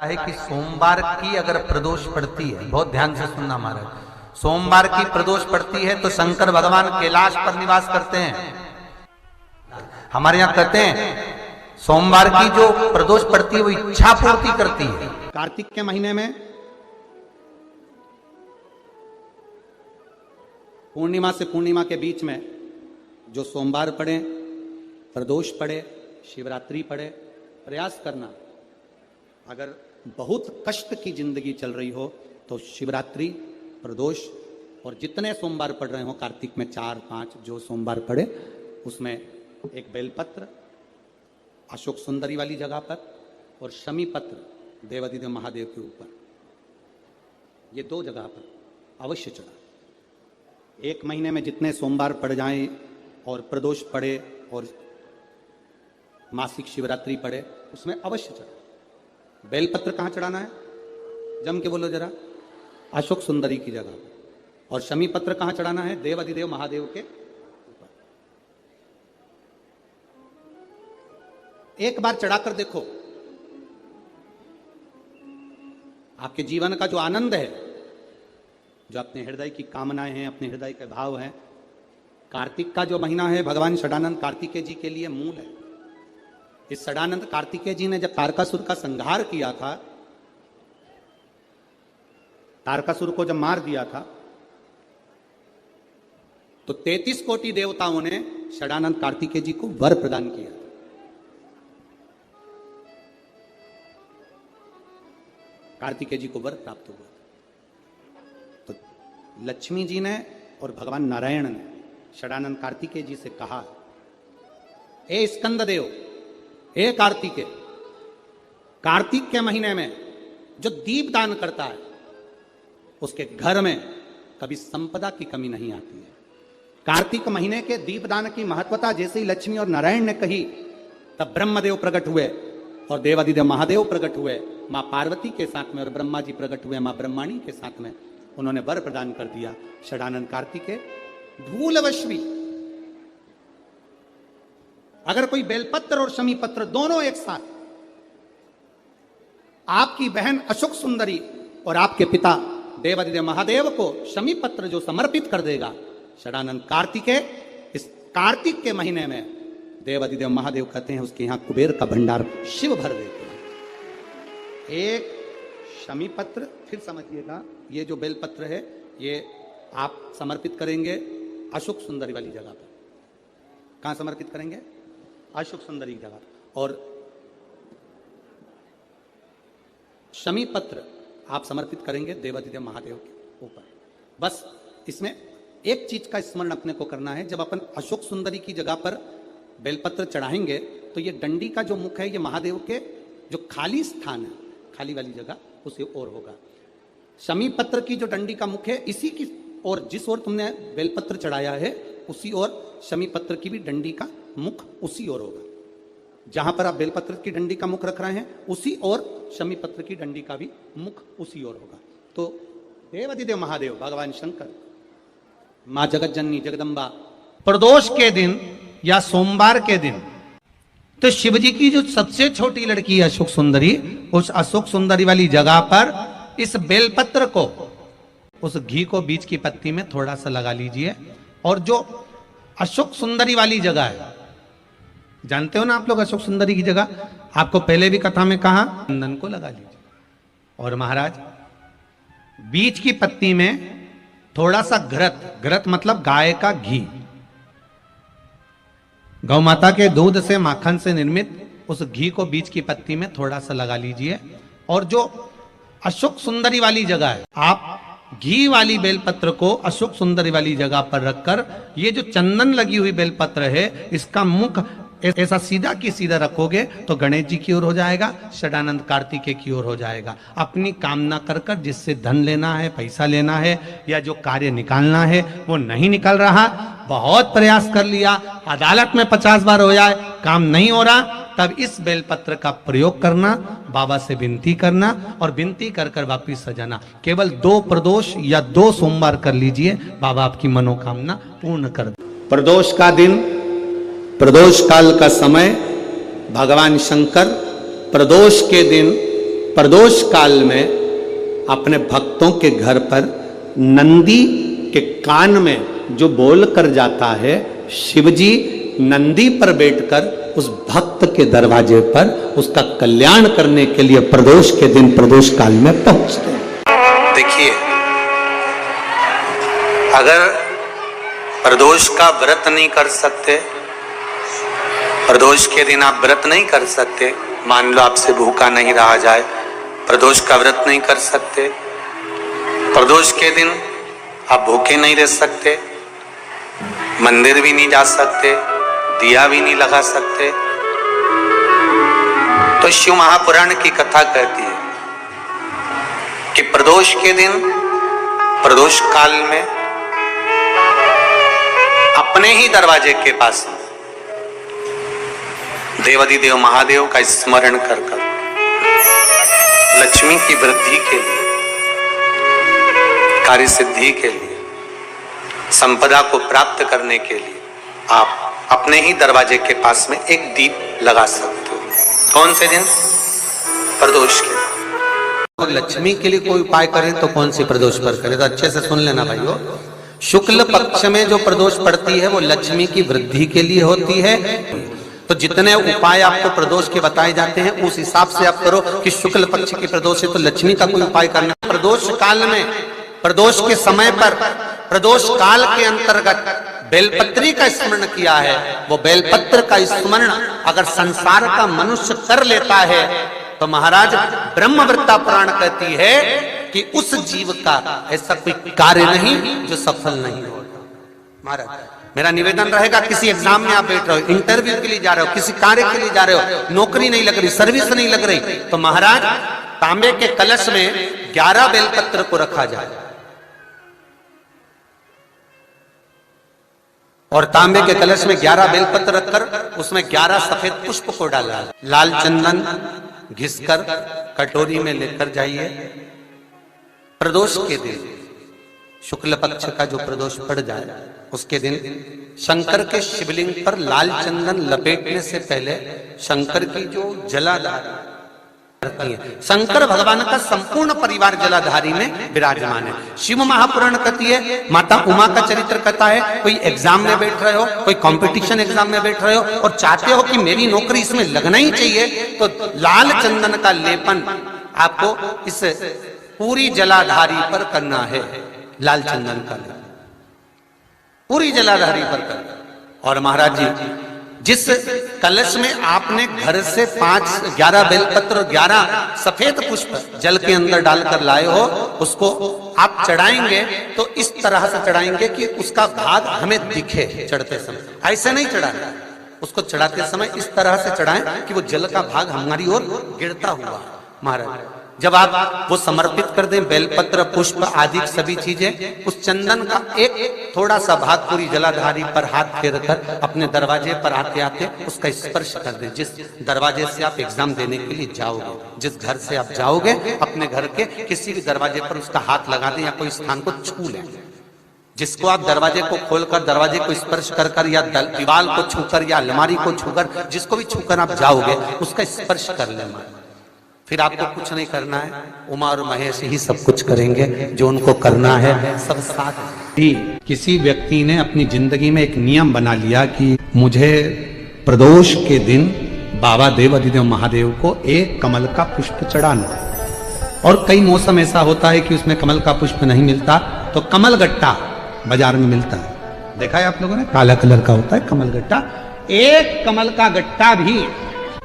है कि सोमवार की अगर प्रदोष पड़ती है, बहुत ध्यान से सुनना महाराज, सोमवार की प्रदोष पड़ती है तो शंकर भगवान कैलाश पर निवास करते हैं। हमारे यहाँ कहते हैं सोमवार की जो प्रदोष पड़ती है वो इच्छा पूर्ति करती है। कार्तिक के महीने में पूर्णिमा से पूर्णिमा के बीच में जो सोमवार पड़े, प्रदोष पड़े, शिवरात्रि पड़े, प्रयास करना। अगर बहुत कष्ट की जिंदगी चल रही हो तो शिवरात्रि, प्रदोष और जितने सोमवार पड़ रहे हो कार्तिक में 4-5 जो सोमवार पड़े उसमें एक बेलपत्र अशोक सुंदरी वाली जगह पर और शमी पत्र देवादिदेव महादेव के ऊपर, ये 2 जगह पर अवश्य चढ़ा। एक महीने में जितने सोमवार पड़ जाएं और प्रदोष पड़े और मासिक शिवरात्रि पड़े उसमें अवश्य चढ़ा। बेलपत्र कहाँ चढ़ाना है? जम के बोलो जरा। अशोक सुंदरी की जगह। और शमी पत्र कहाँ चढ़ाना है? देवादिदेव महादेव के ऊपर। एक बार चढ़ाकर देखो, आपके जीवन का जो आनंद है, जो अपने हृदय की कामनाएं हैं, अपने हृदय के भाव हैं, कार्तिक का जो महीना है भगवान षडानंद कार्तिकेय जी के लिए मूल है। इस षडानंद कार्तिकेय जी ने जब तारकासुर का संहार किया था, तारकासुर को जब मार दिया था तो 33 कोटि देवताओं ने षडानंद कार्तिकेय जी को वर प्रदान किया। कार्तिकेय जी को वर प्राप्त हुआ। तो लक्ष्मी जी ने और भगवान नारायण ने षडानंद कार्तिकेय जी से कहा, ए स्कंद देव, ए कार्तिकेय, कार्तिक के महीने में जो दीप दान करता है उसके घर में कभी संपदा की कमी नहीं आती है। कार्तिक महीने के दीप दान की महत्वता जैसे ही लक्ष्मी और नारायण ने कही तब ब्रह्मदेव प्रकट हुए और देवादिदेव महादेव प्रकट हुए, मां पार्वती के साथ में, और ब्रह्मा जी प्रकट हुए मां ब्रह्माणी के साथ में। उन्होंने वर प्रदान कर दिया। षडानंद कार्तिकेय भूलवश भी अगर कोई बेलपत्र और शमी पत्र दोनों एक साथ आपकी बहन अशोक सुंदरी और आपके पिता देवादिदेव महादेव को शमी पत्र जो समर्पित कर देगा, षडानंद कार्तिकेय इस कार्तिक के महीने में देवादिदेव महादेव कहते हैं उसके यहां कुबेर का भंडार शिव भर देते हैं। एक शमी पत्र, फिर समझिएगा, ये जो बेलपत्र है ये आप समर्पित करेंगे अशोक सुंदरी वाली जगह पर। कहां समर्पित करेंगे? अशोक सुंदरी की जगह। और शमी पत्र आप समर्पित करेंगे देवादिदेव महादेव के ऊपर। बस इसमें एक चीज का स्मरण अपने को करना है, जब अपन अशोक सुंदरी की जगह पर बेलपत्र चढ़ाएंगे तो ये डंडी का जो मुख है ये महादेव के जो खाली स्थान है, खाली वाली जगह उसे ओर होगा। शमी पत्र की जो डंडी का मुख है इसी की और जिस ओर तुमने बेलपत्र चढ़ाया है उसी ओर शमी पत्र की भी डंडी का मुख उसी ओर होगा। जहां पर आप बेलपत्र की डंडी का मुख रख रहे हैं उसी ओर शमी पत्र की डंडी का भी मुख उसी ओर होगा। तो देवादिदेव महादेव, भगवान शंकर, मां जगत जननी जगदम्बा प्रदोष के दिन या सोमवार के दिन तो शिव जी की जो सबसे छोटी लड़की है अशोक सुंदरी, उस अशोक सुंदरी वाली जगह पर इस बेलपत्र को, उस घी को बीच की पत्ती में थोड़ा सा लगा लीजिए। और जो अशोक सुंदरी वाली जगह है, जानते हो ना आप लोग अशोक सुंदरी की जगह, आपको पहले भी कथा में कहा, चंदन को लगा लीजिए। और महाराज बीच की पत्ती में थोड़ा सा घृत, घृत मतलब गाय का घी, गौ माता के दूध से, माखन से निर्मित उस घी को बीच की पत्ती में थोड़ा सा लगा लीजिए। और जो अशोक सुंदरी वाली जगह है, आप घी वाली बेलपत्र को अशोक सुंदरी वाली जगह पर रखकर ये जो चंदन लगी हुई बेलपत्र है इसका मुख ऐसा सीधा की सीधा रखोगे तो गणेश जी की ओर हो जाएगा, षडानंद कार्तिकेय की ओर हो जाएगा। अपनी कामना कर कर जिससे धन लेना है, पैसा लेना है या जो कार्य निकालना है वो नहीं निकल रहा, बहुत प्रयास कर लिया, अदालत में 50 बार हो जाए, काम नहीं हो रहा, तब इस बेलपत्र का प्रयोग करना, बाबा से विनती करना और विनती कर कर वापिस सजाना। केवल 2 प्रदोष या 2 सोमवार कर लीजिए, बाबा आपकी मनोकामना पूर्ण कर दे। प्रदोष का दिन, प्रदोष काल का समय, भगवान शंकर प्रदोष के दिन प्रदोष काल में अपने भक्तों के घर पर नंदी के कान में जो बोल कर जाता है, शिवजी नंदी पर बैठकर उस भक्त के दरवाजे पर उसका कल्याण करने के लिए प्रदोष के दिन प्रदोष काल में पहुंचते हैं। देखिए, अगर प्रदोष का व्रत नहीं कर सकते, प्रदोष के दिन आप व्रत नहीं कर सकते, मान लो आपसे भूखा नहीं रहा जाए, प्रदोष का व्रत नहीं कर सकते, प्रदोष के दिन आप भूखे नहीं रह सकते, मंदिर भी नहीं जा सकते, दिया भी नहीं लगा सकते, तो शिव महापुराण की कथा कहती है कि प्रदोष के दिन प्रदोष काल में अपने ही दरवाजे के पास देवाधिदेव महादेव का स्मरण कर लक्ष्मी की वृद्धि के लिए, कार्य सिद्धि के लिए, संपदा को प्राप्त करने के लिए आप अपने ही दरवाजे के पास में एक दीप लगा सकते हो। कौन से दिन? प्रदोष के दिन। तो लक्ष्मी के लिए कोई उपाय करें तो कौन सी प्रदोष पर करें? तो अच्छे से सुन लेना भाइयों, शुक्ल पक्ष में जो प्रदोष पड़ती है वो लक्ष्मी की वृद्धि के लिए होती है। तो जितने उपाय आपको प्रदोष के बताए जाते हैं उस हिसाब से आप करो कि शुक्ल पक्ष की प्रदोष है तो लक्ष्मी का कोई उपाय करना। प्रदोष काल में, प्रदोष के समय पर, प्रदोष काल के अंतर्गत बेलपत्री का स्मरण किया है। वो बेलपत्र का स्मरण अगर संसार का मनुष्य कर लेता है तो महाराज ब्रह्मवृत्ता पुराण कहती है कि उस जीव का ऐसा कोई कार्य नहीं जो सफल नहीं होगा। महाराज मेरा निवेदन रहेगा, किसी एग्जाम में आप बैठ रहे हो, इंटरव्यू के लिए जा रहे हो, किसी कार्य के लिए जा रहे हो, नौकरी नहीं लग रही, सर्विस नहीं लग रही, तो महाराज तांबे के कलश में 11 बेलपत्र को रखा जाए और तांबे के कलश में 11 बेलपत्र रखकर उसमें 11 सफेद पुष्प को डाला, लाल चंदन घिसकर कटोरी में लेकर जाइए। प्रदोष के दिन, शुक्ल पक्ष का जो प्रदोष पड़ जाए उसके दिन शंकर के शिवलिंग पर लाल चंदन लपेटने से पहले शंकर की जो जलाधारी करती है, शंकर भगवान का संपूर्ण परिवार जलाधारी में विराजमान है। शिव महापुराण कहती है, माता उमा का चरित्र कहता है, कोई एग्जाम में बैठ रहे हो, कोई कंपटीशन एग्जाम में बैठ रहे हो और चाहते हो कि मेरी नौकरी इसमें लगना ही चाहिए, तो लाल चंदन का लेपन आपको इस पूरी जलाधारी पर करना है। लाल चंदन का लेपन पूरी जलाधारी पर करना। और महाराज जी, जिस कलश में आपने घर से 11 बेलपत्र और 11 सफेद पुष्प जल के अंदर डालकर लाए हो, उसको आप चढ़ाएंगे तो इस तरह से चढ़ाएंगे कि उसका भाग हमें दिखे चढ़ते समय। ऐसे नहीं चढ़ाना, उसको चढ़ाते समय इस तरह से चढ़ाएं कि वो जल का भाग हमारी ओर गिरता हुआ। महाराज जब आप वो समर्पित कर दें, बेलपत्र पुष्प आदि सभी चीजें, उस चंदन का एक थोड़ा सा भाग पूरी जलाधारी पर हाथ फेर कर अपने दरवाजे पर आते आते उसका स्पर्श कर दें। जिस दरवाजे से आप एग्जाम देने के लिए जाओगे, जिस घर से आप जाओगे, अपने घर के किसी भी दरवाजे पर उसका हाथ लगा दें या कोई स्थान को छू लें। जिसको आप दरवाजे को खोलकर, दरवाजे को स्पर्श कर कर या दीवार को छूकर या अलमारी को छूकर, जिसको भी छूकर आप जाओगे उसका स्पर्श कर लेना। फिर आपको कुछ नहीं करना है, उमा और महेश ही सब कुछ करेंगे, जो उनको करना है सब साथ ही। किसी व्यक्ति ने अपनी जिंदगी में एक नियम बना लिया कि मुझे प्रदोष के दिन बाबा देवाधिदेव महादेव को एक कमल का पुष्प चढ़ाना। और कई मौसम ऐसा होता है कि उसमें कमल का पुष्प नहीं मिलता, तो कमल गट्टा बाजार में मिलता है, देखा है आप लोगों ने, काला कलर का होता है कमल गट्टा। एक कमल का गट्टा भी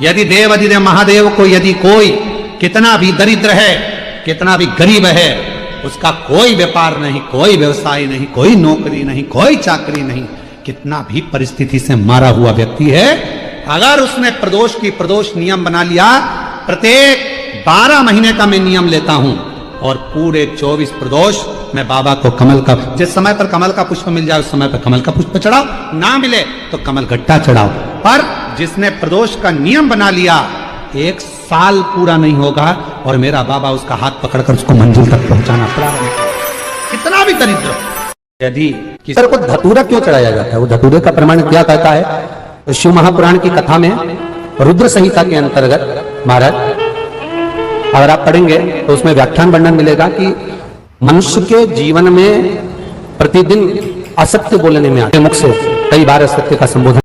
यदि देवाधिदेव महादेव को, यदि कोई कितना भी दरिद्र है, कितना भी गरीब है, उसका कोई व्यापार नहीं, कोई व्यवसाय नहीं, कोई नौकरी नहीं, कोई चाकरी नहीं, कितना भी परिस्थिति से मारा हुआ व्यक्ति है, अगर उसने प्रदोष नियम बना लिया, प्रत्येक 12 महीने का मैं नियम लेता हूं और पूरे 24 प्रदोष मैं बाबा को कमल का, जिस समय पर कमल का पुष्प मिल जाए उस समय पर कमल का पुष्प चढ़ाओ, ना मिले तो कमल गट्टा चढ़ाओ। पर जिसने प्रदोष का नियम बना लिया, 1 साल पूरा नहीं होगा और मेरा बाबा उसका हाथ पकड़कर उसको मंजिल तक पहुंचाना पड़ा, कितना भी दरिद्र। यदि किसी को धतूरा क्यों चढ़ाया जाता है, वो धतूरे का प्रमाण क्या कहता है, तो शिव महापुराण की कथा में रुद्र संहिता के अंतर्गत महाराज अगर आप पढ़ेंगे तो उसमें व्याख्यान वर्णन मिलेगा कि मनुष्य के जीवन में प्रतिदिन असत्य बोलने में आते मुख से कई बार असत्य का संबोधन